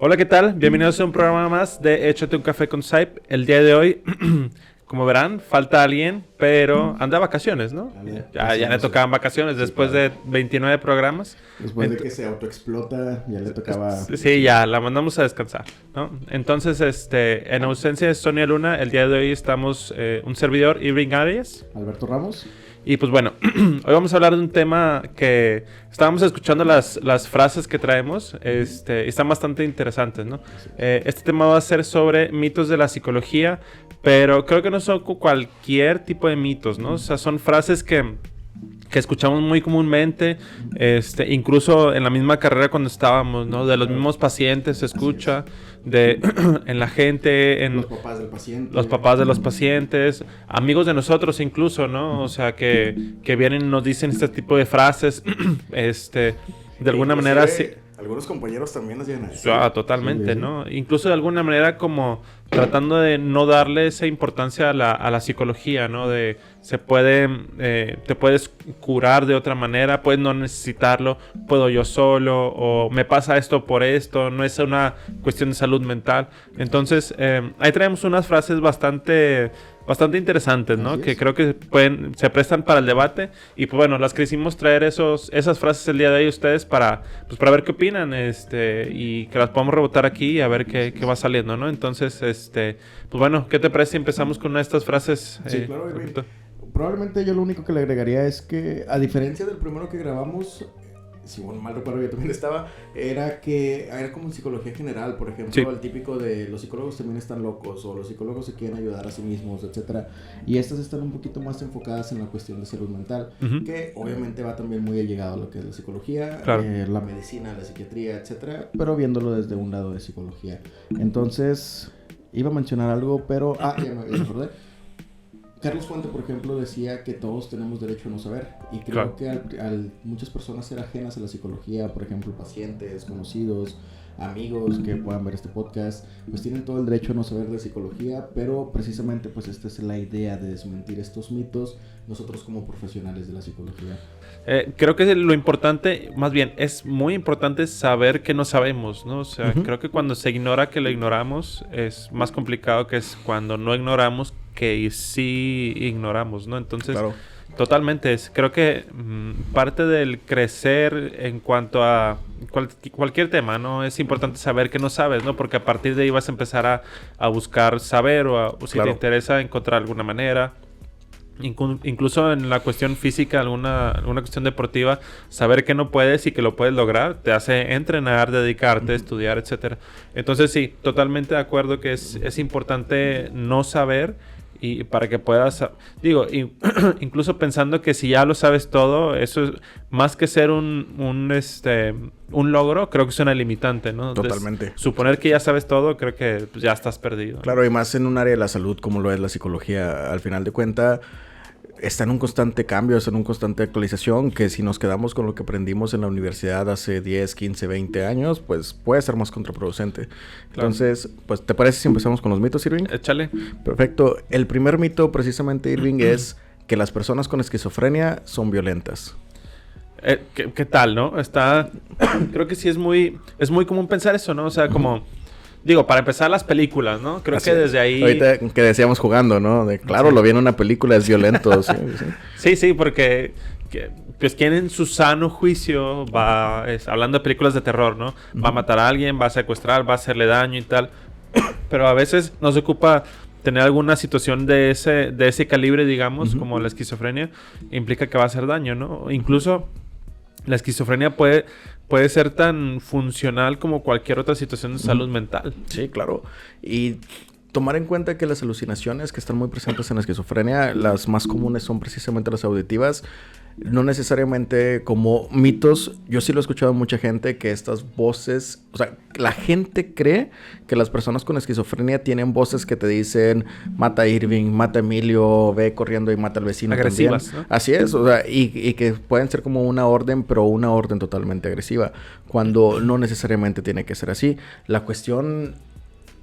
Hola, ¿qué tal? Bienvenidos a un programa más de Échate un café con Saip. El día de hoy, como verán, falta alguien, pero anda de vacaciones, ¿no? Ya le tocaban vacaciones después de 29 programas. Después de que se autoexplota, ya le tocaba... Sí, ya, la mandamos a descansar, ¿no? Entonces, en ausencia de Sonia Luna, el día de hoy estamos un servidor, Irving Arias. Alberto Ramos. Y pues bueno, hoy vamos a hablar de un tema que estábamos escuchando las frases que traemos, están bastante interesantes, ¿no? Este tema va a ser sobre mitos de la psicología, pero creo que no son cualquier tipo de mitos, ¿no? O sea, son frases que escuchamos muy comúnmente, incluso en la misma carrera cuando estábamos, ¿no? De los mismos pacientes se escucha, en la gente, en los papás del paciente. Los papás de los pacientes, amigos de nosotros incluso, ¿no? O sea, que vienen y nos dicen este tipo de frases, de alguna manera... Sí, algunos compañeros también nos llegan a decir. Totalmente, sí, ¿no? Incluso de alguna manera como tratando de no darle esa importancia a la psicología, ¿no? De te puedes curar de otra manera, puedes no necesitarlo, puedo yo solo, o me pasa esto por esto, no es una cuestión de salud mental. Entonces, ahí traemos unas frases bastante interesantes, ¿no? Que creo que se prestan para el debate. Y pues bueno, las quisimos traer esas frases el día de hoy a ustedes para ver qué opinan, y que las podamos rebotar aquí y a ver qué va saliendo, ¿no? Entonces, pues bueno, ¿qué te parece si empezamos con una de estas frases? Sí, claro, probablemente yo lo único que le agregaría es que, a diferencia del primero que grabamos, si bueno, mal recuerdo yo también estaba, era como en psicología general, por ejemplo, sí. El típico de los psicólogos también están locos, o los psicólogos se quieren ayudar a sí mismos, etcétera. Y estas están un poquito más enfocadas en la cuestión de salud mental, que obviamente va también muy allegado a lo que es la psicología, claro. La medicina, la psiquiatría, etcétera, pero viéndolo desde un lado de psicología. Entonces, iba a mencionar algo, pero... ya me acordé. Carlos Fuente, por ejemplo, decía que todos tenemos derecho a no saber, y creo que muchas personas ser ajenas a la psicología, por ejemplo, pacientes, conocidos, amigos que puedan ver este podcast, pues tienen todo el derecho a no saber de psicología, pero precisamente pues esta es la idea de desmentir estos mitos nosotros como profesionales de la psicología. Creo que lo importante, más bien, es muy importante saber que no sabemos, ¿no? O sea, creo que cuando se ignora que lo ignoramos es más complicado que es cuando no ignoramos que sí ignoramos, ¿no? Entonces, claro. Totalmente. Creo que parte del crecer en cuanto a cualquier tema, ¿no? Es importante saber que no sabes, ¿no? Porque a partir de ahí vas a empezar a buscar saber o si claro. Te interesa encontrar alguna manera. Incluso en la cuestión física, alguna cuestión deportiva, saber que no puedes y que lo puedes lograr te hace entrenar, dedicarte, estudiar, etcétera. Entonces sí, totalmente de acuerdo que es importante no saber, y para que puedas, incluso pensando que si ya lo sabes todo, eso es más que ser un logro, creo que es una limitante, ¿no? Totalmente. Entonces, suponer que ya sabes todo, creo que pues, ya estás perdido. Claro, y más en un área de la salud como lo es la psicología, al final de cuentas está en un constante cambio, está en una constante actualización, que si nos quedamos con lo que aprendimos en la universidad hace 10, 15, 20 años, pues puede ser más contraproducente. Claro. Entonces, pues, ¿te parece si empezamos con los mitos, Irving? Échale. Perfecto. El primer mito, precisamente, Irving, es que las personas con esquizofrenia son violentas. ¿Qué tal, no? Creo que sí es muy común pensar eso, ¿no? O sea, como... para empezar las películas, ¿no? Creo que desde ahí... Ahorita que decíamos jugando, ¿no? Claro, sí. Lo vi en una película, es violento. Sí, porque... pues quien en su sano juicio hablando de películas de terror, ¿no? Va a matar a alguien, va a secuestrar, va a hacerle daño y tal. Pero a veces nos ocupa tener alguna situación de ese calibre, digamos, como la esquizofrenia, implica que va a hacer daño, ¿no? Incluso la esquizofrenia puede ser tan funcional como cualquier otra situación de salud mental. Sí, claro. Y tomar en cuenta que las alucinaciones que están muy presentes en la esquizofrenia, las más comunes son precisamente las auditivas, no necesariamente como mitos. Yo sí lo he escuchado a mucha gente que estas voces, o sea, la gente cree que las personas con esquizofrenia tienen voces que te dicen mata a Irving, mata a Emilio, ve corriendo y mata al vecino. Agresivas, también. ¿No? Así es, o sea, y que pueden ser como una orden, pero una orden totalmente agresiva, cuando no necesariamente tiene que ser así. La cuestión...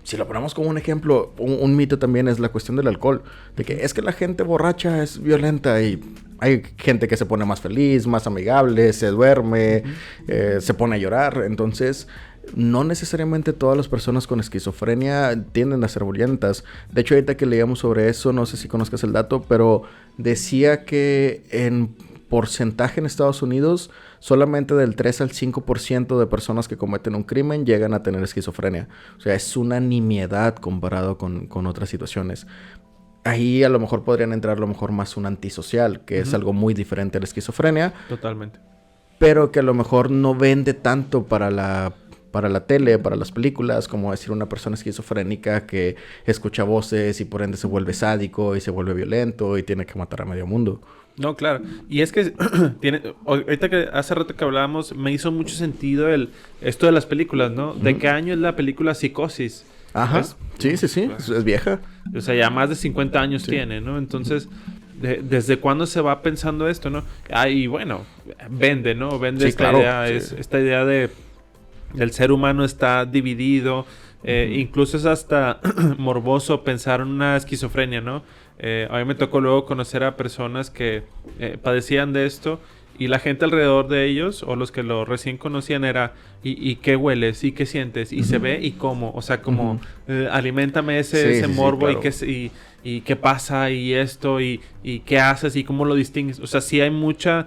Si lo ponemos como un ejemplo, un mito también es la cuestión del alcohol. De que es que la gente borracha es violenta y hay gente que se pone más feliz, más amigable, se duerme, se pone a llorar. Entonces, no necesariamente todas las personas con esquizofrenia tienden a ser violentas. De hecho, ahorita que leíamos sobre eso, no sé si conozcas el dato, pero decía que en porcentaje en Estados Unidos, solamente del 3 al 5% de personas que cometen un crimen llegan a tener esquizofrenia. O sea, es una nimiedad comparado con otras situaciones. Ahí a lo mejor podrían entrar a lo mejor más un antisocial, que es algo muy diferente a la esquizofrenia. Totalmente. Pero que a lo mejor no vende tanto para la tele, para las películas, como decir una persona esquizofrénica que escucha voces y por ende se vuelve sádico y se vuelve violento y tiene que matar a medio mundo. No, claro. Y es que ahorita que hace rato que hablábamos, me hizo mucho sentido esto de las películas, ¿no? ¿De qué año es la película Psicosis? Ajá. ¿Ves? Sí. Es vieja. O sea, ya más de 50 años tiene, ¿no? Entonces, ¿desde cuándo se va pensando esto, no? Y bueno, vende, ¿no? Vende esta idea. Esta idea del ser humano está dividido. Incluso es hasta morboso pensar en una esquizofrenia, ¿no? A mí me tocó luego conocer a personas que padecían de esto y la gente alrededor de ellos o los que lo recién conocían era ¿y qué hueles? ¿Y qué sientes? ¿Y se ve? ¿Y cómo? O sea, como aliméntame ese morbo claro. y qué pasa y esto y qué haces y cómo lo distingues. O sea, sí hay mucha...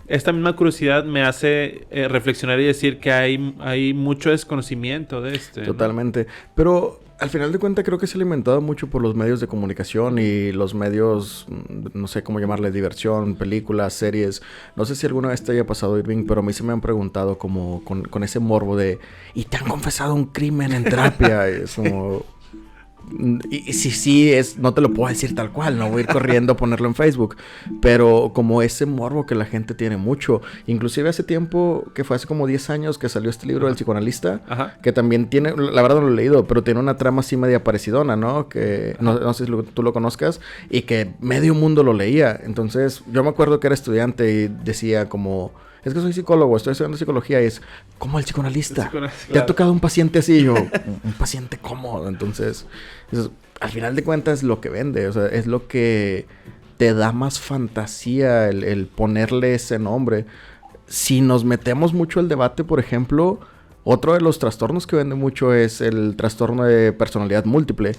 Esta misma curiosidad me hace reflexionar y decir que hay mucho desconocimiento de Totalmente. ¿No? Pero al final de cuentas creo que se ha alimentado mucho por los medios de comunicación y los medios, no sé cómo llamarle, diversión, películas, series. No sé si alguna vez te haya pasado, Irving, pero a mí se me han preguntado como con ese morbo de ¿y te han confesado un crimen en terapia? Y es como... Y sí, no te lo puedo decir tal cual, no voy a ir corriendo a ponerlo en Facebook, pero como ese morbo que la gente tiene mucho, inclusive hace tiempo, que fue hace como 10 años que salió este libro del psicoanalista, que también tiene, la verdad no lo he leído, pero tiene una trama así media parecidona, ¿no? Que no sé si tú lo conozcas, y que medio mundo lo leía. Entonces yo me acuerdo que era estudiante y decía como... Es que soy psicólogo, estoy estudiando psicología y es como el psicoanalista. ¿Te ha tocado un paciente así? Yo, un paciente cómodo. Entonces, al final de cuentas es lo que vende. O sea, es lo que te da más fantasía el ponerle ese nombre. Si nos metemos mucho al debate, por ejemplo, otro de los trastornos que vende mucho es el trastorno de personalidad múltiple.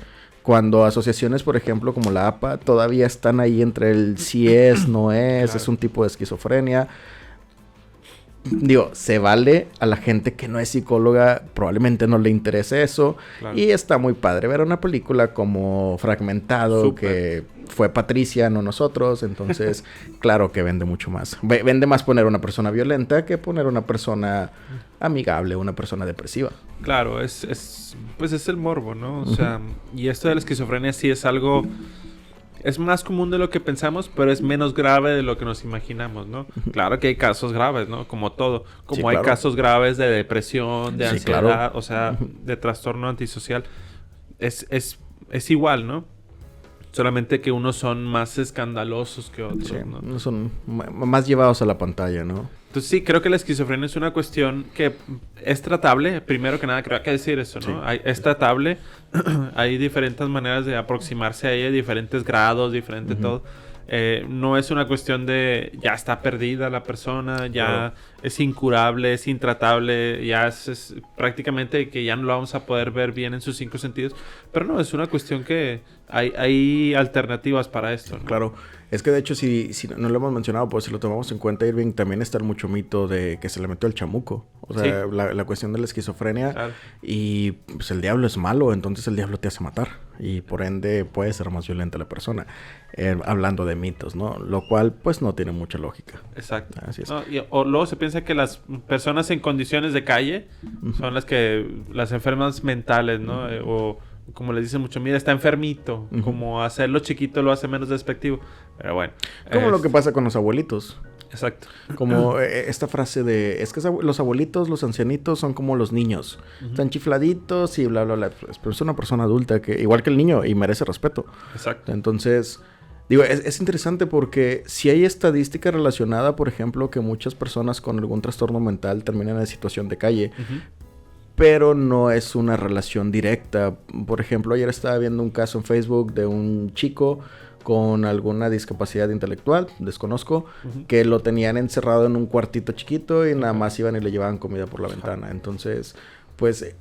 Cuando asociaciones, por ejemplo, como la APA, todavía están ahí entre el sí es, no es, claro. Es un tipo de esquizofrenia. Digo, se vale a la gente que no es psicóloga, probablemente no le interese eso. Claro. Y está muy padre ver una película como Fragmentado, Super. Que fue Patricia, no nosotros. Entonces, claro que vende mucho más. Vende más poner una persona violenta que poner una persona amigable, una persona depresiva. Claro, pues es el morbo, ¿no? O sea, y esto de la esquizofrenia sí es algo... Es más común de lo que pensamos, pero es menos grave de lo que nos imaginamos, ¿no? Claro que hay casos graves, ¿no? Como todo. Como sí, hay claro. Casos graves de depresión, de ansiedad, claro. O sea, de trastorno antisocial. Es igual, ¿no? Solamente que unos son más escandalosos que otros, sí, ¿no? Unos son más llevados a la pantalla, ¿no? Entonces sí, creo que la esquizofrenia es una cuestión que es tratable. Primero que nada, creo que hay que decir eso, ¿no? Sí. Es tratable. Hay diferentes maneras de aproximarse a ella, diferentes grados, diferente todo. No es una cuestión de ya está perdida la persona, ya es incurable, es intratable, ya es prácticamente que ya no lo vamos a poder ver bien en sus 5 sentidos. Pero no, es una cuestión que hay alternativas para esto, ¿no? Claro. Es que de hecho, si no lo hemos mencionado, pues si lo tomamos en cuenta, Irving, también está mucho mito de que se le metió el chamuco. O sea, sí. la cuestión de la esquizofrenia. Claro. Y pues el diablo es malo, entonces el diablo te hace matar. Y por ende puede ser más violenta la persona. Hablando de mitos, ¿no? Lo cual pues no tiene mucha lógica. Exacto. Así es. No, o luego se piensa que las personas en condiciones de calle son las enfermas mentales, ¿no? O como les dicen mucho, mira, está enfermito. Como hacerlo chiquito lo hace menos despectivo. Pero bueno. Como lo que pasa con los abuelitos. Exacto. Como esta frase de... Es que los abuelitos, los ancianitos son como los niños. Están chifladitos y bla, bla, bla. Pero es una persona adulta que igual que el niño y merece respeto. Exacto. Entonces... Digo, es interesante porque si hay estadística relacionada, por ejemplo, que muchas personas con algún trastorno mental terminan en situación de calle, pero no es una relación directa. Por ejemplo, ayer estaba viendo un caso en Facebook de un chico con alguna discapacidad intelectual, desconozco, que lo tenían encerrado en un cuartito chiquito y nada más iban y le llevaban comida por la ventana. Entonces, pues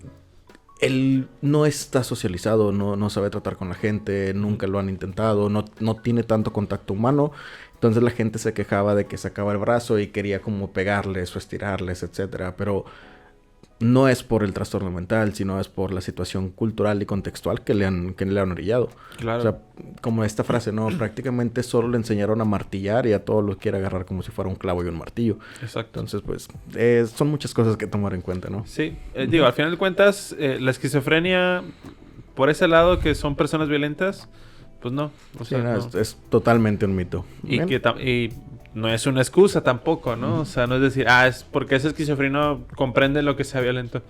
él no está socializado, no sabe tratar con la gente, nunca lo han intentado, no tiene tanto contacto humano. Entonces la gente se quejaba de que sacaba el brazo y quería como pegarles o estirarles, etcétera. Pero no es por el trastorno mental, sino es por la situación cultural y contextual que le han orillado. Claro. O sea, como esta frase, ¿no? Prácticamente solo le enseñaron a martillar y a todo lo quiere agarrar como si fuera un clavo y un martillo. Exacto. Entonces, pues, son muchas cosas que tomar en cuenta, ¿no? Sí. Digo, al final de cuentas, la esquizofrenia, por ese lado que son personas violentas, pues no. O sea, no. Es totalmente un mito. Y no es una excusa tampoco, ¿no? O sea, no es decir, es porque ese esquizofrénico comprende lo que sea violento.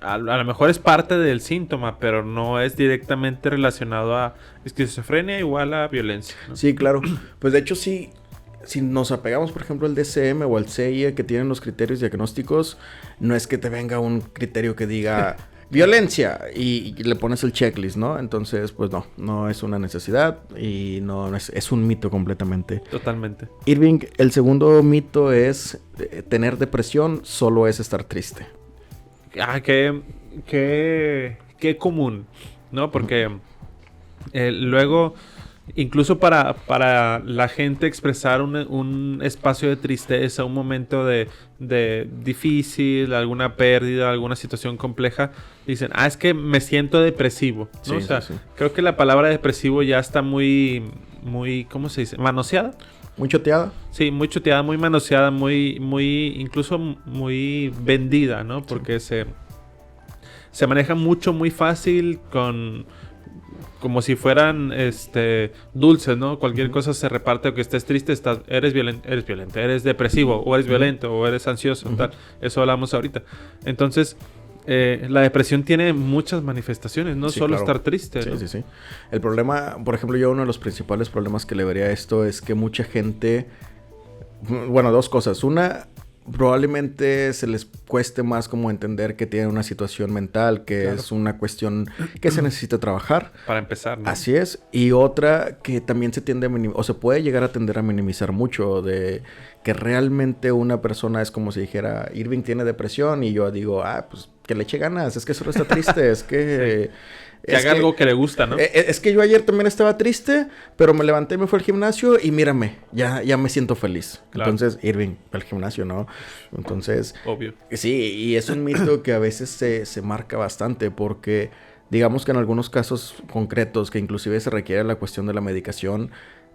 A lo mejor es parte del síntoma, pero no es directamente relacionado a esquizofrenia igual a violencia, ¿no? Sí, claro. Pues de hecho sí, si nos apegamos, por ejemplo, al DSM o al CIE que tienen los criterios diagnósticos, no es que te venga un criterio que diga violencia y le pones el checklist, ¿no? Entonces, pues no es una necesidad y no es un mito completamente. Totalmente. Irving, el segundo mito es tener depresión solo es estar triste. Qué común, ¿no? Porque luego, incluso para la gente expresar un espacio de tristeza, un momento de difícil, alguna pérdida, alguna situación compleja, dicen, es que me siento depresivo, ¿no? Sí, o sea, sí. Creo que la palabra depresivo ya está muy, ¿cómo se dice? ¿Manoseada? ¿Muy choteada? Sí, muy choteada, muy manoseada, incluso muy vendida, ¿no? Porque se maneja mucho, muy fácil como si fueran dulces, ¿no? Cualquier cosa se reparte, o que estés triste, eres violento, eres depresivo, o eres violento, o eres ansioso, tal. Eso hablamos ahorita. Entonces, la depresión tiene muchas manifestaciones, no solo estar triste, ¿no? Sí. El problema, por ejemplo, uno de los principales problemas que le vería a esto es que mucha gente... Bueno, dos cosas. Una, probablemente se les cueste más como entender que tienen una situación mental, que es una cuestión que se necesita trabajar. Para empezar, ¿no? Así es. Y otra que también se tiende a minimizar, o se puede llegar a tender a minimizar mucho, de que realmente una persona es como si dijera, Irving tiene depresión, y yo digo, pues que le eche ganas, es que solo está triste, es que... Sí. Que haga algo que le gusta, ¿no? Es que yo ayer también estaba triste, pero me levanté y me fui al gimnasio y mírame, ya me siento feliz. Claro. Entonces, Irving, al gimnasio, ¿no? Entonces... Obvio. Sí, y es un mito que a veces se marca bastante porque, digamos que en algunos casos concretos, que inclusive se requiere la cuestión de la medicación,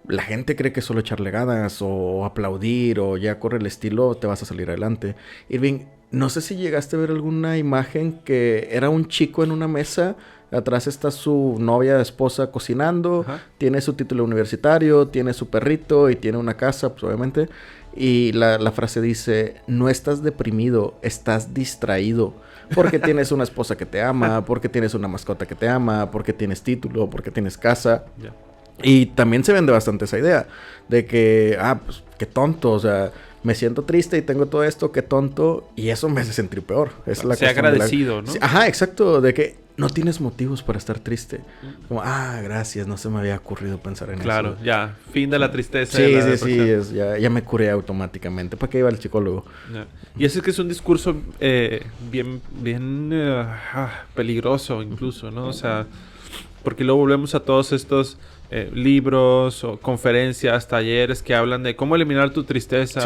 la gente cree que solo echarle ganas o aplaudir o ya corre el estilo, te vas a salir adelante. Irving, no sé si llegaste a ver alguna imagen que era un chico en una mesa... Atrás está su novia, esposa cocinando. Ajá. Tiene su título universitario, tiene su perrito y tiene una casa, pues obviamente. Y la frase dice, no estás deprimido, estás distraído. Porque tienes una esposa que te ama, porque tienes una mascota que te ama, porque tienes título, porque tienes casa. Yeah. Y también se vende bastante esa idea de que, pues qué tonto, o sea... Me siento triste y tengo todo esto, qué tonto. Y eso me hace sentir peor. Es la sea agradecido, ¿no? Sí, ajá, exacto. De que no tienes motivos para estar triste. Como, gracias, no se me había ocurrido pensar en eso. Claro, ya. Fin de la tristeza. Sí, ya me curé automáticamente. ¿Para qué iba el psicólogo? Yeah. Y ese es que es un discurso bien peligroso incluso, ¿no? O sea, porque luego volvemos a todos estos... libros o conferencias, talleres que hablan de cómo eliminar tu tristeza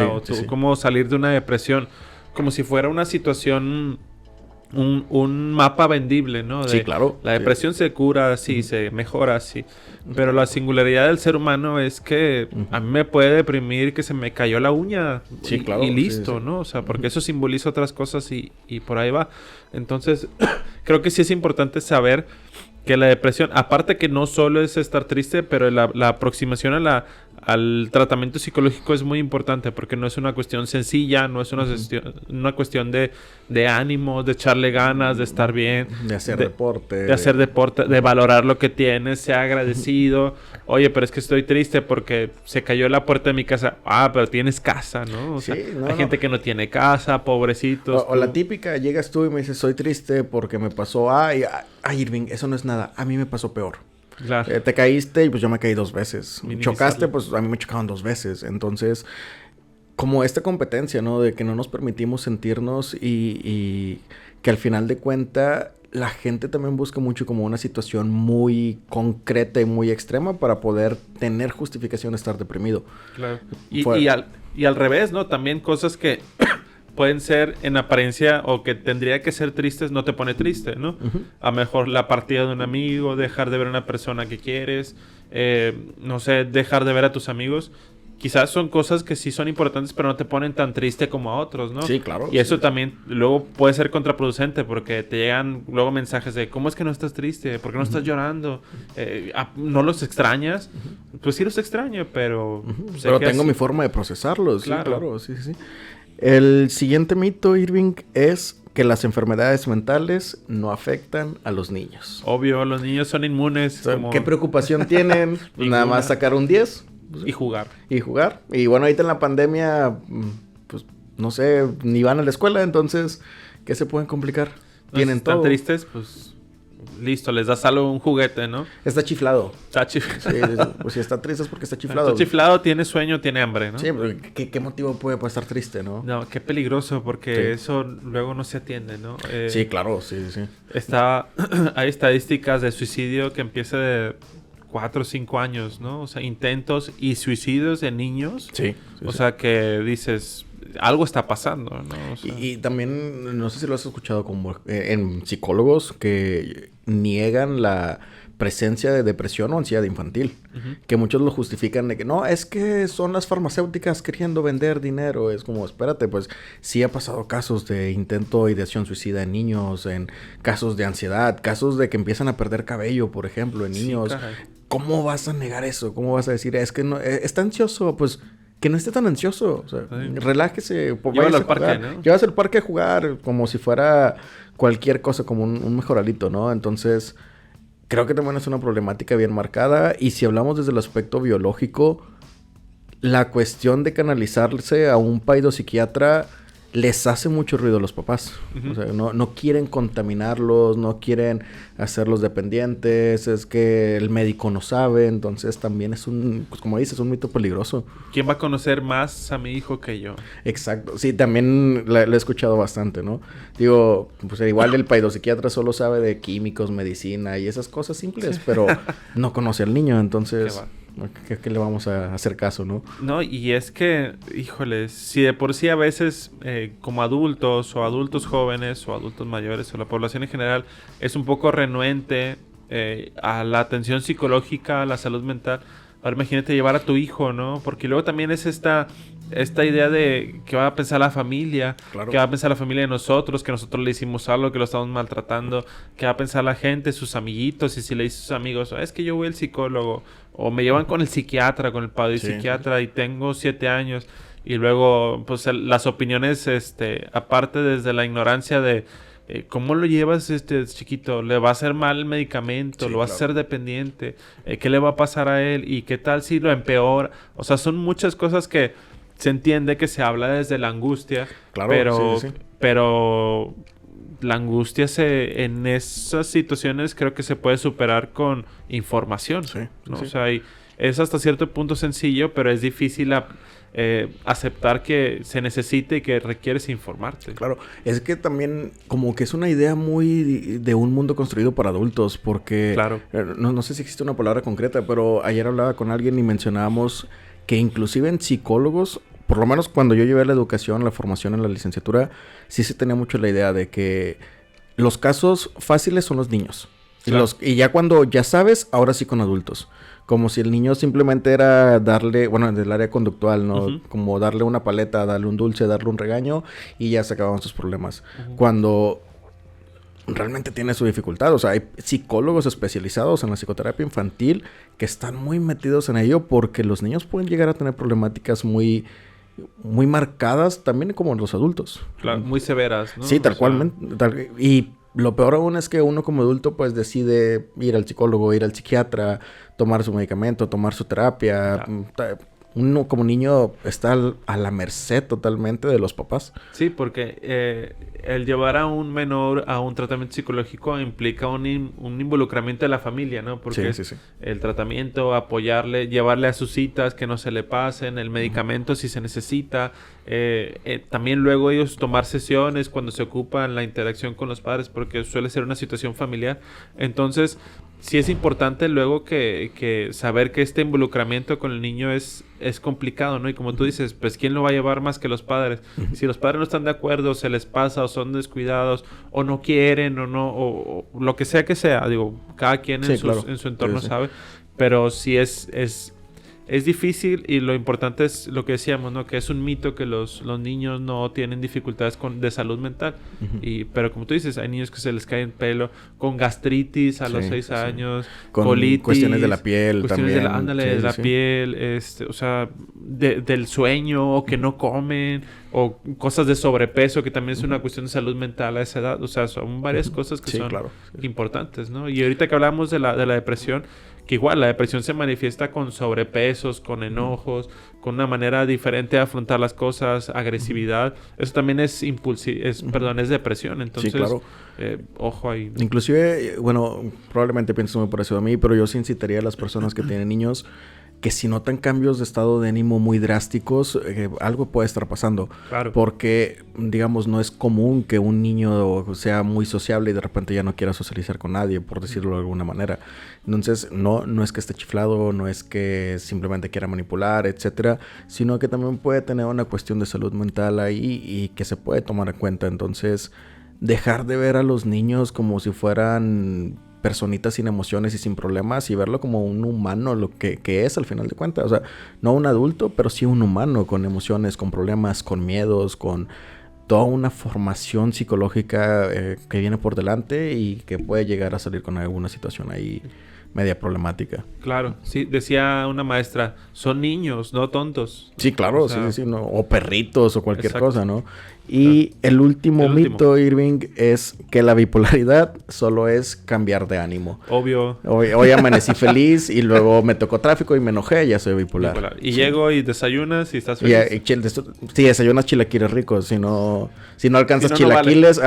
cómo salir de una depresión, como si fuera una situación, un mapa vendible, ¿no? Sí, claro. La depresión se cura así, se mejora así, pero la singularidad del ser humano es que a mí me puede deprimir que se me cayó la uña y listo, ¿no? O sea, porque eso simboliza otras cosas y por ahí va. Entonces, creo que sí es importante saber que la depresión, aparte que no solo es estar triste, pero la aproximación al tratamiento psicológico es muy importante porque no es una cuestión sencilla, no es una cuestión de ánimo, de echarle ganas, de estar bien. De hacer deporte. De hacer deporte, de valorar lo que tienes, sea agradecido. Oye, pero es que estoy triste porque se cayó la puerta de mi casa. Pero tienes casa, ¿no? O sea, hay gente que no tiene casa, pobrecitos. O la típica, llegas tú y me dices, soy triste porque me pasó Irving, eso no es nada. A mí me pasó peor. Claro. Te caíste y pues yo me caí 2 veces. Minimizarlo. Chocaste, pues a mí me chocaron 2 veces. Entonces, como esta competencia, ¿no? De que no nos permitimos sentirnos y que al final de cuenta la gente también busca mucho como una situación muy concreta y muy extrema para poder tener justificación de estar deprimido. Claro. Y al revés, ¿no? También cosas que pueden ser en apariencia o que tendría que ser tristes, no te pone triste, ¿no? Uh-huh. A lo mejor la partida de un amigo, dejar de ver a una persona que quieres, no sé, dejar de ver a tus amigos. Quizás son cosas que sí son importantes, pero no te ponen tan triste como a otros, ¿no? Sí, claro. Y eso también luego puede ser contraproducente porque te llegan luego mensajes de ¿cómo es que no estás triste? ¿Por qué no estás llorando? ¿No los extrañas? Pues sí los extraño, pero... Pero tengo mi forma de procesarlos. Claro. Sí, sí. El siguiente mito, Irving, es que las enfermedades mentales no afectan a los niños. Obvio, los niños son inmunes. O sea, ¿qué preocupación tienen? Nada más sacar un 10. Y jugar. Y bueno, ahorita en la pandemia, pues, no sé, ni van a la escuela, entonces, ¿qué se pueden complicar? No, Tienen si están todo. tristes, pues, listo, les das algo, un juguete, ¿no? Está chiflado. Sí, pues si está triste es porque está chiflado. Está chiflado, tiene sueño, tiene hambre, ¿no? Sí, pero ¿qué motivo puede estar triste, no? No, qué peligroso, porque eso luego no se atiende, ¿no? Sí, claro, sí. Hay estadísticas de suicidio que empieza de 4 o 5 años, ¿no? O sea, intentos y suicidios de niños. Sí. O sea, que dices, algo está pasando, ¿no? O sea, y también, no sé si lo has escuchado como en psicólogos que niegan la presencia de depresión o ansiedad infantil. Uh-huh. Que muchos lo justifican de que no, es que son las farmacéuticas queriendo vender dinero. Es como, espérate, pues sí ha pasado casos de intento de ideación suicida en niños, en casos de ansiedad, casos de que empiezan a perder cabello, por ejemplo, en niños. Caray. ¿Cómo vas a negar eso? ¿Cómo vas a decir, es que no, está ansioso? Pues que no esté tan ansioso. O sea, relájese. Llévalo al parque, ¿no? Llevas al parque a jugar como si fuera cualquier cosa, como un mejoralito, ¿no? Entonces, creo que también es una problemática bien marcada. Y si hablamos desde el aspecto biológico, la cuestión de canalizarse a un paidopsiquiatra les hace mucho ruido a los papás. Uh-huh. O sea, no quieren contaminarlos, no quieren hacerlos dependientes, es que el médico no sabe, entonces también es pues como dices, un mito peligroso. ¿Quién va a conocer más a mi hijo que yo? Exacto, sí, también lo he escuchado bastante, ¿no? Digo, pues igual el paidopsiquiatra solo sabe de químicos, medicina y esas cosas simples, pero no conoce al niño, entonces... ¿Qué le vamos a hacer caso, no? No, y es que, híjole, si de por sí a veces como adultos o adultos jóvenes o adultos mayores o la población en general es un poco renuente a la atención psicológica, a la salud mental, ahora imagínate llevar a tu hijo, ¿no? Porque luego también es esta idea de qué va a pensar la familia, claro. Qué va a pensar la familia de nosotros, que nosotros le hicimos algo, que lo estamos maltratando, qué va a pensar la gente, sus amiguitos, y si le dice a sus amigos, es que yo voy al psicólogo, o me llevan con el psiquiatra, con el psiquiatra, y tengo 7 años, y luego, pues, las opiniones, aparte desde la ignorancia de ¿cómo lo llevas chiquito? ¿Le va a hacer mal el medicamento? Sí, ¿Lo va a hacer dependiente? ¿Qué le va a pasar a él? ¿Y qué tal si lo empeora? O sea, son muchas cosas que se entiende que se habla desde la angustia. Claro, pero la angustia en esas situaciones creo que se puede superar con información. Sí, ¿no? Sí. O sea, es hasta cierto punto sencillo, pero es difícil aceptar que se necesite y que requieres informarte. Claro, es que también como que es una idea muy de un mundo construido para adultos, porque claro. No sé si existe una palabra concreta, pero ayer hablaba con alguien y mencionábamos que inclusive en psicólogos, por lo menos cuando yo llevé la educación, la formación en la licenciatura, sí se tenía mucho la idea de que los casos fáciles son los niños. Claro. Y ya cuando ya sabes, ahora sí con adultos. Como si el niño simplemente era darle, bueno, del área conductual, ¿no? Uh-huh. Como darle una paleta, darle un dulce, darle un regaño y ya se acababan sus problemas. Uh-huh. Cuando realmente tiene su dificultad. O sea, hay psicólogos especializados en la psicoterapia infantil que están muy metidos en ello porque los niños pueden llegar a tener problemáticas muy marcadas también como los adultos. Claro, muy severas, ¿no? Sí, tal cual. Y lo peor aún es que uno como adulto pues decide ir al psicólogo, ir al psiquiatra, tomar su medicamento, tomar su terapia. Claro. uno como niño está a la merced totalmente de los papás. Sí, porque el llevar a un menor a un tratamiento psicológico implica un involucramiento de la familia, ¿no? Porque el tratamiento, apoyarle, llevarle a sus citas, que no se le pasen, el medicamento si se necesita. También luego ellos tomar sesiones cuando se ocupan la interacción con los padres, porque suele ser una situación familiar. Entonces, sí es importante luego que saber que este involucramiento con el niño es complicado, ¿no? Y como tú dices, pues ¿quién lo va a llevar más que los padres? Si los padres no están de acuerdo, se les pasa, o son descuidados, o no quieren, o no, o lo que sea, digo, cada quien en su entorno sabe, pero sí es difícil, y lo importante es lo que decíamos, ¿no? Que es un mito que los niños no tienen dificultades de salud mental. Pero como tú dices, hay niños que se les cae el pelo con gastritis a los 6 años, con colitis, cuestiones de la piel también. De la piel, o sea, del sueño, o que no comen, o cosas de sobrepeso, que también es una cuestión de salud mental a esa edad. O sea, son varias cosas que son importantes, ¿no? Y ahorita que hablamos de la depresión, que igual la depresión se manifiesta con sobrepesos, con enojos, con una manera diferente de afrontar las cosas, agresividad. Eso también es depresión. Entonces, ojo ahí, ¿no? Inclusive, bueno, probablemente pienses muy por eso de mí, pero yo sí incitaría a las personas que tienen niños que si notan cambios de estado de ánimo muy drásticos, algo puede estar pasando. Claro. Porque, digamos, no es común que un niño sea muy sociable y de repente ya no quiera socializar con nadie, por decirlo de alguna manera. Entonces, no es que esté chiflado, no es que simplemente quiera manipular, etcétera, sino que también puede tener una cuestión de salud mental ahí y que se puede tomar en cuenta. Entonces, dejar de ver a los niños como si fueran personitas sin emociones y sin problemas, y verlo como un humano, lo que es al final de cuentas. O sea, no un adulto, pero sí un humano con emociones, con problemas, con miedos, con toda una formación psicológica que viene por delante y que puede llegar a salir con alguna situación ahí media problemática. Claro, sí, decía una maestra, son niños, no tontos. Sí, claro, o sea, sí, no, o perritos o cualquier cosa, ¿no? Y el último mito, Irving, es que la bipolaridad solo es cambiar de ánimo. Obvio. Hoy amanecí feliz y luego me tocó tráfico y me enojé, ya soy bipolar. Y llego y desayunas y estás feliz. Sí, desayunas chilaquiles ricos. Si no alcanzas chilaquiles,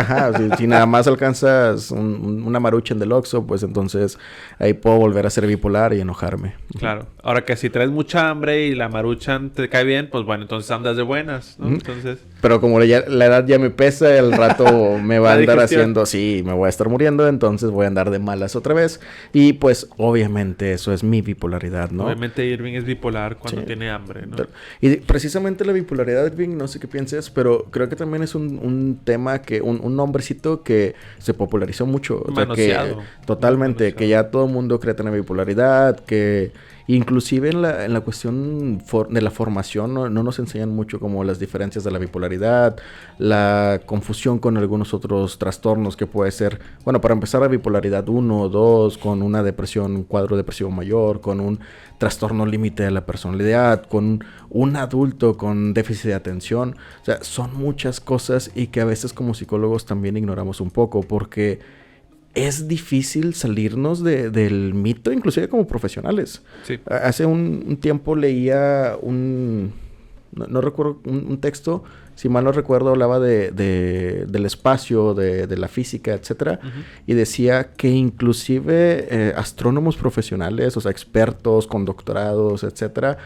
si nada más alcanzas una maruchan del Oxxo, pues entonces ahí puedo volver a ser bipolar y enojarme. Claro. Ahora que si traes mucha hambre y la maruchan te cae bien, pues bueno, entonces andas de buenas, ¿no? Entonces... Pero como la edad ya me pesa, el rato me va a andar haciendo... Sí, me voy a estar muriendo, entonces voy a andar de malas otra vez. Y pues, obviamente, eso es mi bipolaridad, ¿no? Obviamente Irving es bipolar cuando tiene hambre, ¿no? Y precisamente la bipolaridad, Irving, no sé qué pienses, pero creo que también es un tema que... Un nombrecito que se popularizó mucho. O sea, totalmente. Que ya todo el mundo cree tener bipolaridad, que... Inclusive en la cuestión de la formación no nos enseñan mucho como las diferencias de la bipolaridad, la confusión con algunos otros trastornos que puede ser, bueno, para empezar la bipolaridad 1 o 2, con una depresión, un cuadro depresivo mayor, con un trastorno límite de la personalidad, con un adulto con déficit de atención. O sea, son muchas cosas y que a veces como psicólogos también ignoramos un poco porque... Es difícil salirnos del mito, inclusive como profesionales. Sí. Hace un tiempo leía no recuerdo, un texto, si mal no recuerdo, hablaba del espacio, de la física, etcétera. Y decía que inclusive astrónomos profesionales, o sea, expertos con doctorados, etcétera,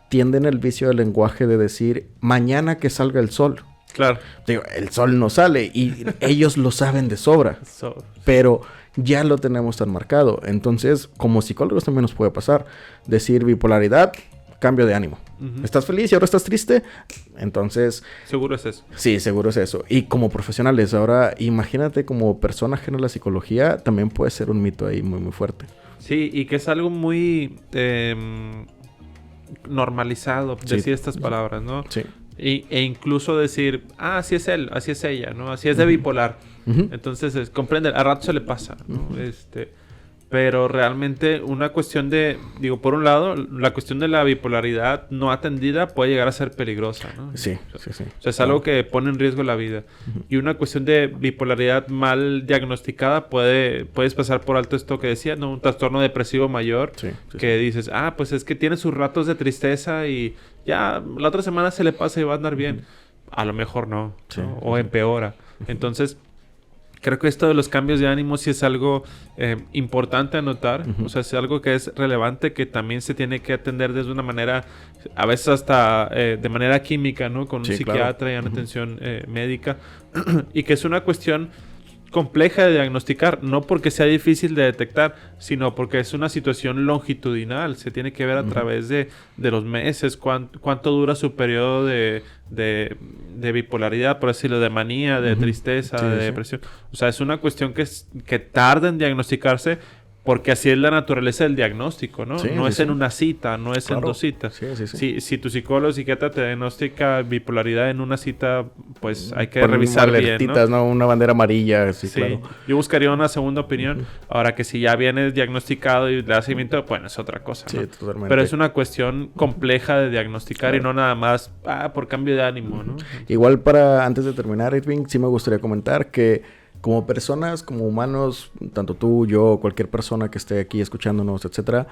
tienden el vicio del lenguaje de decir, mañana que salga el sol. Claro. Digo, el sol no sale y ellos lo saben de sobra. Pero ya lo tenemos tan marcado. Entonces, como psicólogos también nos puede pasar. Decir bipolaridad, cambio de ánimo. ¿Estás feliz y ahora estás triste? Entonces... Seguro es eso. Sí, seguro es eso. Y como profesionales, ahora imagínate como persona ajena a la psicología, también puede ser un mito ahí muy, muy fuerte. Sí, y que es algo muy normalizado decir estas palabras, ¿no? Sí. E incluso decir, así es él, así es ella, ¿no? Así es de bipolar. Entonces, comprende, a rato se le pasa, ¿no? Pero realmente una cuestión de... Digo, por un lado, la cuestión de la bipolaridad no atendida puede llegar a ser peligrosa, ¿no? Sí. O sea, es algo que pone en riesgo la vida. Y una cuestión de bipolaridad mal diagnosticada puedes pasar por alto esto que decía, ¿no? Un trastorno depresivo mayor. Que dices, pues es que tiene sus ratos de tristeza y ya la otra semana se le pasa y va a andar bien. A lo mejor no, Sí, ¿no? O empeora. Entonces, creo que esto de los cambios de ánimo sí es algo importante a notar. O sea, es algo que es relevante, que también se tiene que atender desde una manera, a veces hasta de manera química, ¿no? Con un psiquiatra y una atención médica. Y que es una cuestión compleja de diagnosticar, no porque sea difícil de detectar, sino porque es una situación longitudinal. Se tiene que ver a través de los meses, cuánto dura su periodo de bipolaridad, por decirlo, de manía, de tristeza, de depresión. O sea, es una cuestión que tarda en diagnosticarse, porque así es la naturaleza del diagnóstico, ¿no? No es en una cita, no es en 2 citas. Si tu psicólogo o psiquiatra te diagnostica bipolaridad en una cita, pues hay que revisar bien, ¿no? Una bandera amarilla, claro. Yo buscaría una segunda opinión. Ahora que si ya vienes diagnosticado y le das seguimiento, bueno, es otra cosa, ¿no? Totalmente. Pero es una cuestión compleja de diagnosticar y no nada más por cambio de ánimo, ¿no? Igual antes de terminar, Irving, sí me gustaría comentar que como personas, como humanos, tanto tú, yo, cualquier persona que esté aquí escuchándonos, etcétera,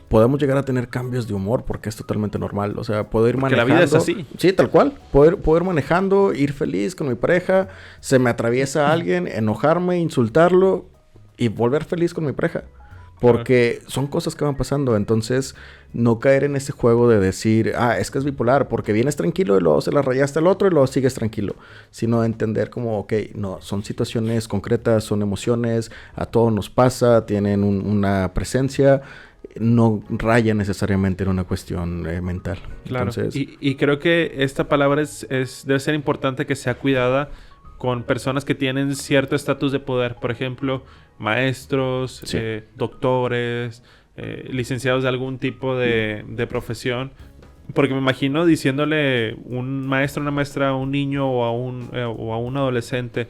podemos llegar a tener cambios de humor porque es totalmente normal. O sea, poder ir manejando. La vida es así. Sí, tal cual. Poder manejando, ir feliz con mi pareja, se me atraviesa alguien, enojarme, insultarlo y volver feliz con mi pareja. Porque son cosas que van pasando. Entonces, no caer en ese juego de decir, es que es bipolar, porque vienes tranquilo y luego se la rayaste al otro y luego sigues tranquilo. Sino entender como, ok, no, son situaciones concretas, son emociones, a todos nos pasa, tienen una presencia, no raya necesariamente en una cuestión mental. Claro. Entonces, y creo que esta palabra debe ser importante que sea cuidada con personas que tienen cierto estatus de poder. Por ejemplo, maestros, doctores, licenciados de algún tipo de profesión. Porque me imagino diciéndole un maestro, una maestra a un niño o a un adolescente,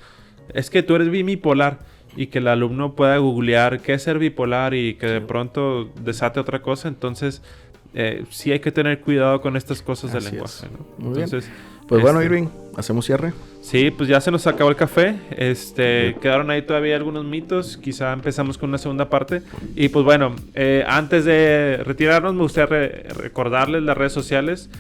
es que tú eres bipolar, y que el alumno pueda googlear qué es ser bipolar y que de pronto desate otra cosa. Entonces, sí hay que tener cuidado con estas cosas del lenguaje, ¿no? Muy bien. Pues bueno, Irving, ¿hacemos cierre? Sí, pues ya se nos acabó el café. Quedaron ahí todavía algunos mitos. Quizá empezamos con una segunda parte. Y pues bueno, antes de retirarnos, me gustaría recordarles las redes sociales.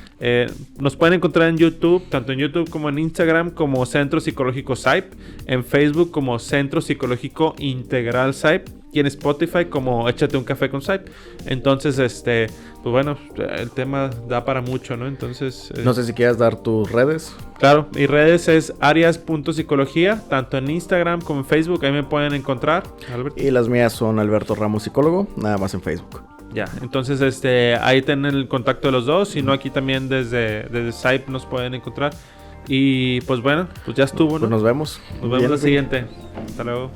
Nos pueden encontrar en YouTube, tanto en YouTube como en Instagram, como Centro Psicológico SAIP. En Facebook como Centro Psicológico Integral SAIP. Y en Spotify como Échate un café con SAIP. Entonces, pues bueno, el tema da para mucho, ¿no? Entonces... no sé si quieras dar tus redes. Claro, mis redes es arias.psicología, tanto en Instagram como en Facebook. Ahí me pueden encontrar, Albert. Y las mías son Alberto Ramos Psicólogo, nada más en Facebook. Ya, entonces ahí tienen el contacto de los dos. Si no, aquí también desde SAIP nos pueden encontrar. Y pues bueno, pues ya estuvo, ¿no? Pues nos vemos. Nos vemos la siguiente. Hasta luego.